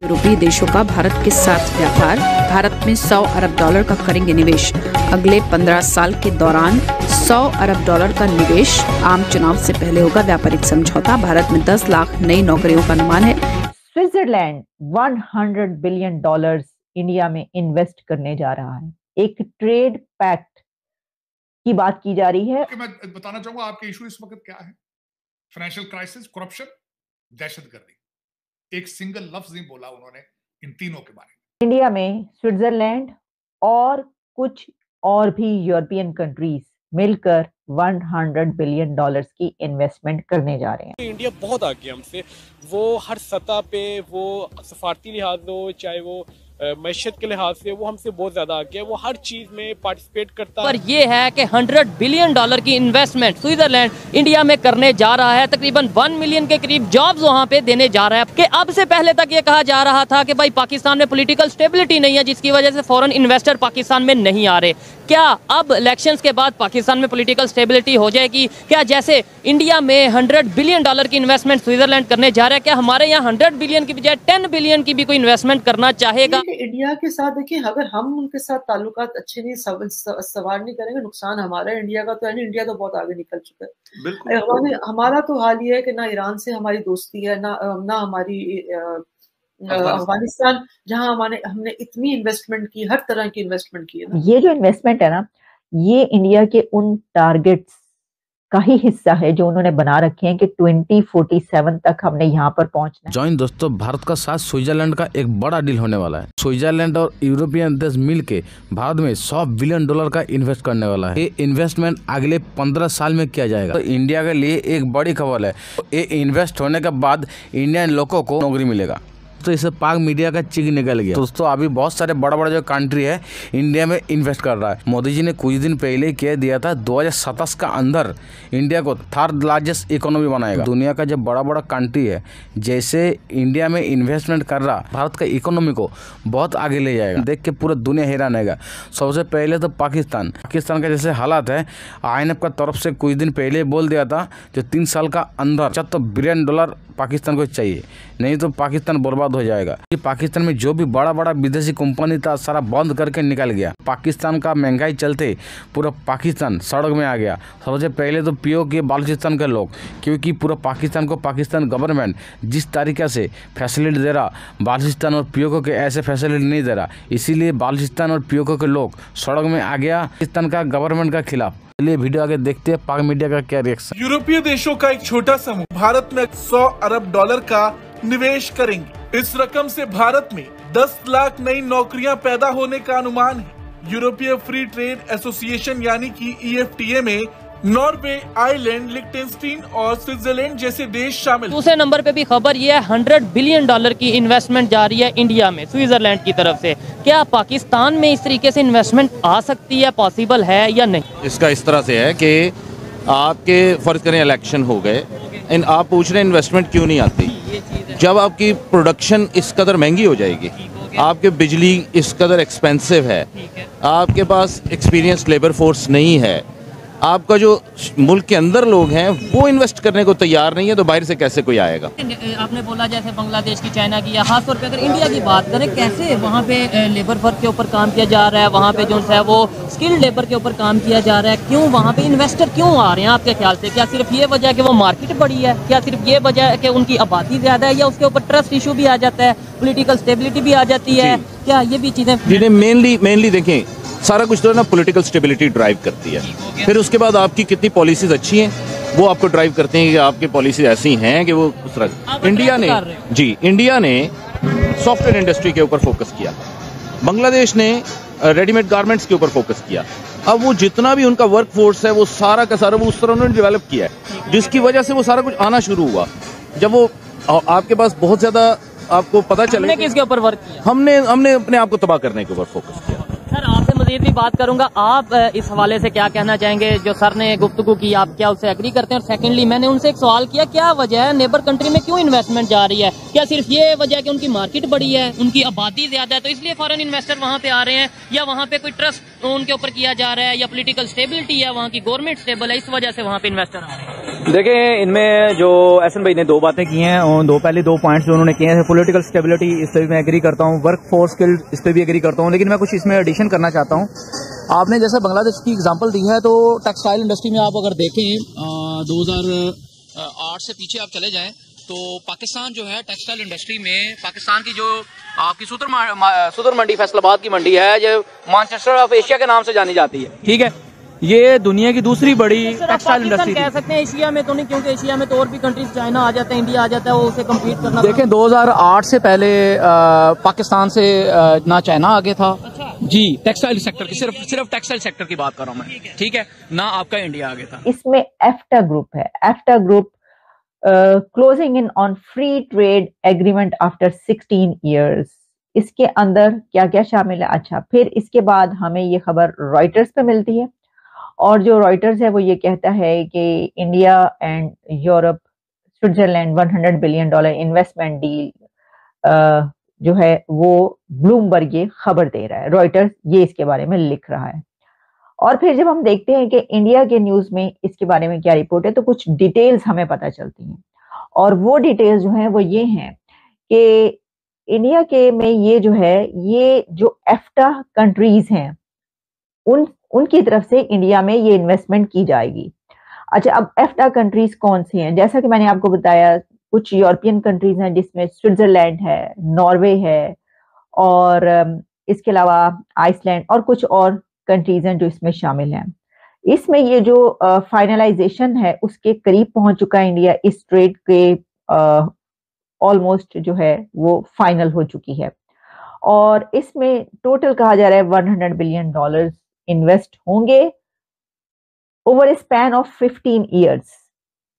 यूरोपीय देशों का भारत के साथ व्यापार। भारत में 100 अरब डॉलर का करेंगे निवेश। अगले 15 साल के दौरान 100 अरब डॉलर का निवेश। आम चुनाव से पहले होगा व्यापारिक समझौता। भारत में 10 लाख नई नौकरियों का अनुमान है। स्विट्जरलैंड 100 बिलियन डॉलर्स इंडिया में इन्वेस्ट करने जा रहा है। एक ट्रेड पैक्ट की बात की जा रही है। मैं बताना चाहूंगा आपके इशू इस वक्त क्या है। फाइनेंशियल क्राइसिस, करप्शन, दहशतगर्दी। एक सिंगल लफ्ज नहीं बोला उन्होंने इन तीनों के बारे में। इंडिया में स्विट्जरलैंड और कुछ और भी यूरोपियन कंट्रीज मिलकर 100 बिलियन डॉलर्स की इन्वेस्टमेंट करने जा रहे हैं। इंडिया बहुत आगे हमसे, वो हर सतह पे, वो सफारती लिहाज हो चाहे वो मैशत के लिहाज से, वो हमसे बहुत ज्यादा आगे है। वो हर चीज में पार्टिसिपेट करता है। पर ये है कि 100 बिलियन डॉलर की इन्वेस्टमेंट स्विट्जरलैंड इंडिया में करने जा रहा है। तकरीबन 1 मिलियन के करीब जॉब्स वहाँ पे देने जा रहा है। कि अब से पहले तक ये कहा जा रहा था कि भाई पाकिस्तान में पॉलिटिकल स्टेबिलिटी नहीं है, जिसकी वजह से फॉरेन इन्वेस्टर पाकिस्तान में नहीं आ रहे। क्या अब इलेक्शंस के बाद पाकिस्तान में पॉलिटिकल स्टेबिलिटी हो जाएगी? क्या जैसे इंडिया में 100 बिलियन डॉलर की इन्वेस्टमेंट स्विट्जरलैंड करने जा रहा है, क्या हमारे यहाँ 100 बिलियन की बजाय 10 बिलियन की भी कोई इन्वेस्टमेंट करना चाहेगा? इंडिया के साथ देखिए, अगर हम उनके साथ ताल्लुकात अच्छे नहीं सवार नहीं करेंगे, नुकसान हमारा है। इंडिया का तो है नहीं, इंडिया तो बहुत आगे निकल चुका है। बिल्कुल हमारा तो हाल ये है कि ना ईरान से हमारी दोस्ती है, ना हमारी अफगानिस्तान, जहां हमने इतनी इन्वेस्टमेंट की, हर तरह की इन्वेस्टमेंट की है ना। ये जो इन्वेस्टमेंट है ना, ये इंडिया के उन टारगेट्स का ही हिस्सा है जो उन्होंने बना रखे हैं कि 2047 तक हमने यहाँ पर पहुंचना है। जॉइन दोस्तों, भारत का साथ स्विट्जरलैंड का एक बड़ा डील होने वाला है। स्विट्जरलैंड और यूरोपियन देश मिलके भारत में 100 बिलियन डॉलर का इन्वेस्ट करने वाला है। ये इन्वेस्टमेंट अगले 15 साल में किया जाएगा। तो इंडिया के लिए एक बड़ी खबर है। ये इन्वेस्ट होने के बाद इंडियन लोगों को नौकरी मिलेगा। तो इसे पाक मीडिया का चिक निकल गया। दोस्तों, अभी बहुत सारे बड़ा बड़ा जो कंट्री है इंडिया में इन्वेस्ट कर रहा है। मोदी जी ने कुछ दिन पहले कह दिया था 2027 का अंदर इंडिया को थर्ड लार्जेस्ट इकोनॉमी बनाएगा। दुनिया का जो बड़ा बड़ा कंट्री है जैसे इंडिया में इन्वेस्टमेंट कर रहा, भारत का इकोनॉमी को बहुत आगे ले जाएगा। देख के पूरा दुनिया हैरान रहेगा। सबसे पहले तो पाकिस्तान का जैसे हालात है, IMF का तरफ से कुछ दिन पहले बोल दिया था जो 3 साल का अंदर 75 बिलियन डॉलर पाकिस्तान को चाहिए, नहीं तो पाकिस्तान बर्बाद हो जाएगा। ये पाकिस्तान में जो भी बड़ा बड़ा विदेशी कंपनी था सारा बंद करके निकल गया। पाकिस्तान का महंगाई चलते पूरा पाकिस्तान सड़क में आ गया। सबसे पहले तो POK के बालूचिस्तान के लोग, क्योंकि पूरा पाकिस्तान को पाकिस्तान गवर्नमेंट जिस तरीके से फैसिलिटी दे रहा, बालूचिस्तान और POK के ऐसे फैसिलिटी नहीं दे रहा, इसीलिए बालूचिस्तान और POK के लोग सड़क में आ गया पाकिस्तान का गवर्नमेंट का खिलाफ। चलिए वीडियो आगे देखते हैं पाक मीडिया का क्या रिएक्शन। यूरोपीय देशों का एक छोटा समूह भारत में 100 अरब डॉलर का निवेश करेंगे। इस रकम से भारत में 10 लाख नई नौकरियां पैदा होने का अनुमान है। यूरोपीय फ्री ट्रेड एसोसिएशन यानी कि EFTA में नॉर्वे, आयरलैंड, लिechtenstein और स्विट्जरलैंड जैसे देश शामिल। दूसरे नंबर पे भी खबर ये है 100 बिलियन डॉलर की इन्वेस्टमेंट जा रही है इंडिया में स्विट्जरलैंड की तरफ से। क्या पाकिस्तान में इस तरीके से इन्वेस्टमेंट आ सकती है, पॉसिबल है या नहीं? इसका इस तरह से है कि आपके फर्ज करें इलेक्शन हो गए, आप पूछ रहे हैं इन्वेस्टमेंट क्यों नहीं आती। जब आपकी प्रोडक्शन इस कदर महंगी हो जाएगी, आपके बिजली इस कदर एक्सपेंसिव है, आपके पास एक्सपीरियंस लेबर फोर्स नहीं है, आपका जो मुल्क के अंदर लोग हैं वो इन्वेस्ट करने को तैयार नहीं है, तो बाहर से कैसे कोई आएगा? आपने बोला जैसे बांग्लादेश की, चाइना की, या खास तौर पे अगर इंडिया की बात करें, कैसे वहाँ पे लेबर वर्क के ऊपर काम किया जा रहा है, वहाँ पे जो है वो स्किल्ड लेबर के ऊपर काम किया जा रहा है। क्यों वहाँ पे इन्वेस्टर क्यों आ रहे हैं आपके ख्याल से? क्या सिर्फ ये वजह है कि वो मार्केट बड़ी है? क्या सिर्फ ये वजह है कि उनकी आबादी ज्यादा है? या उसके ऊपर ट्रस्ट इशू भी आ जाता है, पोलिटिकल स्टेबिलिटी भी आ जाती है? क्या ये भी चीजें मेनली देखें, सारा कुछ तो ना पॉलिटिकल स्टेबिलिटी ड्राइव करती है। फिर उसके बाद आपकी कितनी पॉलिसीज अच्छी हैं वो आपको ड्राइव करते हैं कि आपकी पॉलिसीज ऐसी हैं कि वो उस तरह। इंडिया ने सॉफ्टवेयर इंडस्ट्री के ऊपर फोकस किया, बांग्लादेश ने रेडीमेड गारमेंट्स के ऊपर फोकस किया। अब वो जितना भी उनका वर्क फोर्स है वो सारा का सारा वो उस तरह उन्होंने डेवलप किया है, जिसकी वजह से वो सारा कुछ आना शुरू हुआ। जब वो आपके पास बहुत ज्यादा आपको पता चले, किसके ऊपर वर्क किया? हमने अपने आप को तबाह करने के ऊपर फोकस किया। सर, आपसे मजीद भी बात करूंगा। आप इस हवाले से क्या कहना चाहेंगे? जो सर ने गुफ्तगू की, आप क्या उससे एग्री करते हैं? और सेकेंडली मैंने उनसे एक सवाल किया, क्या वजह है नेबर कंट्री में क्यों इन्वेस्टमेंट जा रही है? क्या सिर्फ ये वजह है कि उनकी मार्केट बड़ी है, उनकी आबादी ज्यादा है, तो इसलिए फॉरेन इन्वेस्टर वहाँ पे आ रहे हैं? या वहाँ पे कोई ट्रस्ट उनके ऊपर किया जा रहा है, या पोलिटिकल स्टेबिलिटी है, वहाँ की गवर्नमेंट स्टेबल है, इस वजह से वहाँ पे इन्वेस्टर आ रहे हैं? देखें, इनमें जो एहसन भाई ने दो बातें की हैं, और पहले दो पॉइंट्स जो उन्होंने किए हैं, पॉलिटिकल स्टेबिलिटी, इस पर भी मैं एग्री करता हूँ, वर्क फोर्स स्किल, इस पर भी एग्री करता हूँ, लेकिन मैं कुछ इसमें एडिशन करना चाहता हूँ। आपने जैसे बांग्लादेश की एग्जांपल दी है, तो टेक्सटाइल इंडस्ट्री में आप अगर देखें 2008 से पीछे आप चले जाएं तो पाकिस्तान जो है टेक्सटाइल इंडस्ट्री में, पाकिस्तान की जो आपकी सुदर मंडी फैसलाबाद की मंडी है, जो मैनचेस्टर ऑफ एशिया के नाम से जानी जाती है, ठीक है, ये दुनिया की दूसरी बड़ी टेक्सटाइल इंडस्ट्री कह सकते हैं। एशिया में तो नहीं, क्योंकि एशिया में तो और भी कंट्रीज, चाइना आ जाता है, इंडिया आ जाता है, वो उसे कम्पीट करना। देखें 2008 से पहले पाकिस्तान से ना चाइना आगे था। अच्छा। जी, टेक्सटाइल सेक्टर की, सिर्फ टेक्सटाइल सेक्टर की बात कर रहा हूँ मैं, ठीक है ना, आपका इंडिया आगे था। इसमें एफ्टा ग्रुप है, EFTA group closing in on free trade agreement after 16 years. इसके अंदर क्या क्या शामिल है? अच्छा, फिर इसके बाद हमें ये खबर रॉयटर्स पे मिलती है, और जो रॉयटर्स है वो ये कहता है कि India and Europe Switzerland $100 billion investment deal जो है वो ब्लूमबर्ग ये खबर दे रहा है, रॉयटर्स ये इसके बारे में लिख रहा है। और फिर जब हम देखते हैं कि इंडिया के न्यूज में इसके बारे में क्या रिपोर्ट है, तो कुछ डिटेल्स हमें पता चलती हैं, और वो डिटेल्स जो हैं वो ये हैं कि इंडिया के में ये जो है, ये जो एफ्टा कंट्रीज हैं उनकी तरफ से इंडिया में ये इन्वेस्टमेंट की जाएगी। अच्छा, अब एफ्टा कंट्रीज कौन सी हैं? जैसा कि मैंने आपको बताया, कुछ यूरोपियन कंट्रीज हैं जिसमें स्विट्जरलैंड है, नॉर्वे है, और इसके अलावा आइसलैंड और कुछ और कंट्रीज हैं जो इसमें शामिल हैं। इसमें ये जो फाइनलाइजेशन है उसके करीब पहुंच चुका है इंडिया, इस ट्रेड के ऑलमोस्ट जो है वो फाइनल हो चुकी है, और इसमें टोटल कहा जा रहा है $100 बिलियन इन्वेस्ट होंगे over A span of 15 years.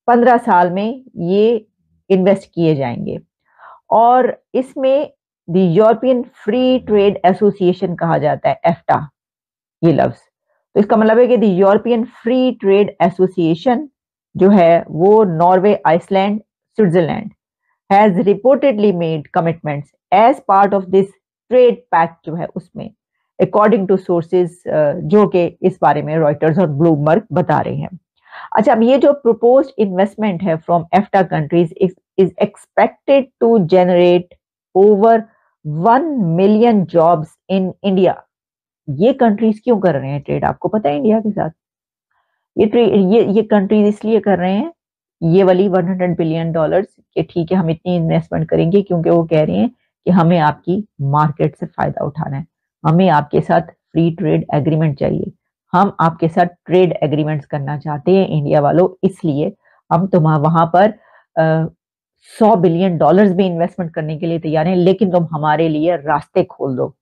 15 साल में ये इन्वेस्ट किए जाएंगे, और इसमें the European Free Trade association कहा जाता है, एफ्टा ये लफ्ज। तो इसका मतलब है कि the European Free Trade Association जो है वो Norway, Iceland, Switzerland has reportedly made commitments as part of this trade pact जो है उसमें, अकॉर्डिंग टू सोर्सेज जो कि इस बारे में रॉयटर्स और ब्लूमबर्ग बता रहे हैं। अच्छा, अब ये जो प्रपोज्ड इन्वेस्टमेंट है from EFTA countries is expected to generate over 1 million jobs in India. ये कंट्रीज क्यों कर रहे हैं ट्रेड? आपको पता है इंडिया के साथ ये कंट्रीज इसलिए कर रहे हैं ये वाली $100 बिलियन कि ठीक है हम इतनी इन्वेस्टमेंट करेंगे, क्योंकि वो कह रहे हैं कि हमें आपकी मार्केट से फायदा उठाना है, हमें आपके साथ फ्री ट्रेड एग्रीमेंट चाहिए, हम आपके साथ ट्रेड एग्रीमेंट्स करना चाहते हैं इंडिया वालों, इसलिए हम वहां पर $100 बिलियन भी इन्वेस्टमेंट करने के लिए तैयार हैं, लेकिन तुम हमारे लिए रास्ते खोल दो,